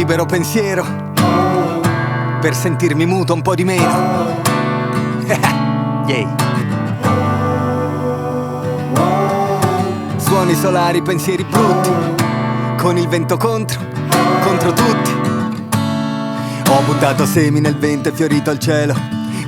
libero pensiero, per sentirmi muto un po' di meno. Yeah. Suoni solari, pensieri brutti, con il vento contro tutti. Ho buttato semi nel vento e fiorito al cielo,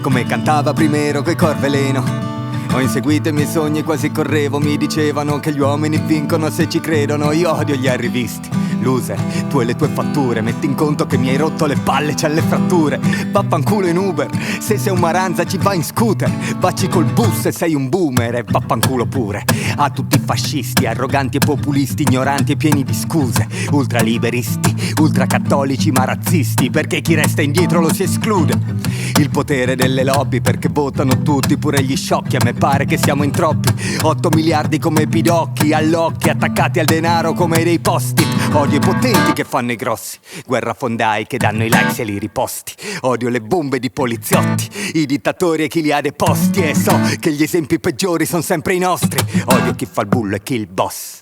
come cantava Primero coi cor veleno. Ho inseguito i miei sogni e quasi correvo. Mi dicevano che gli uomini vincono se ci credono. Io odio gli arrivisti, loser, tu e le tue fatture. Metti in conto che mi hai rotto le palle, c'è le fratture. Vaffanculo in Uber, se sei un maranza ci vai in scooter. Vacci col bus se sei un boomer e vaffanculo pure a tutti i fascisti, arroganti e populisti, ignoranti e pieni di scuse, ultraliberisti, ultracattolici ma razzisti, perché chi resta indietro lo si esclude. Il potere delle lobby perché votano tutti, pure gli sciocchi, a me pare che siamo in troppi. 8 miliardi come pidocchi, all'occhio, attaccati al denaro come dei posti. Odio i potenti che fanno i grossi, guerrafondai che danno i likes e li riposti. Odio le bombe di poliziotti, i dittatori e chi li ha deposti. E so che gli esempi peggiori sono sempre i nostri. Odio chi fa il bullo e chi il boss,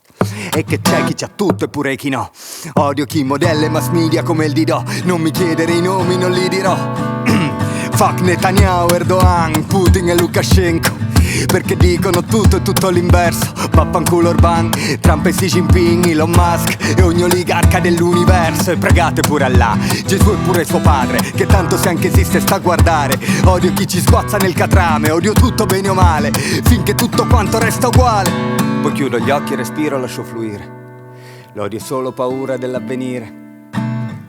e che c'è chi c'ha tutto e pure chi no. Odio chi modella e mass media come il Didò. Non mi chiedere i nomi, non li dirò. Fuck Netanyahu, Erdogan, Putin e Lukashenko, perché dicono tutto e tutto l'inverso. Vaffanculo Orban, Trump e Xi Jinping, Elon Musk e ogni oligarca dell'universo. E pregate pure Allah, Gesù e pure suo padre, che tanto se anche esiste sta a guardare. Odio chi ci sguazza nel catrame, odio tutto bene o male, finché tutto quanto resta uguale. Poi chiudo gli occhi e respiro e lascio fluire. L'odio è solo paura dell'avvenire,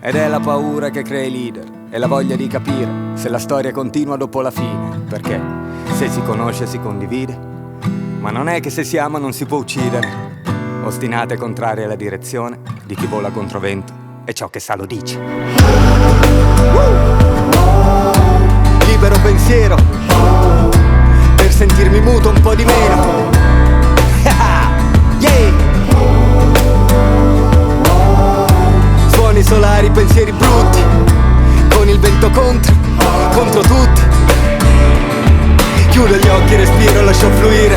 ed è la paura che crea i leader e la voglia di capire se la storia continua dopo la fine. Perché se si conosce si condivide, ma non è che se si ama non si può uccidere. Ostinate contrarie alla direzione di chi vola contro vento, e ciò che sa lo dice. Libero pensiero, per sentirmi muto un po' di meno. Yeah. Suoni solari, pensieri brutti, con il vento contro tutti. Chiudo gli occhi, respiro, lascio fluire.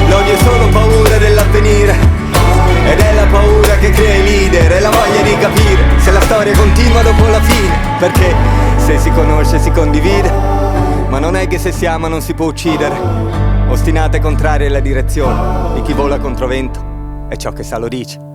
L'odio è solo paura dell'avvenire, ed è la paura che crea i leader e la voglia di capire se la storia continua dopo la fine. Perché se si conosce si condivide, ma non è che se si ama non si può uccidere. Ostinate contrarie alla direzione di chi vola contro vento, e ciò che sa lo dice.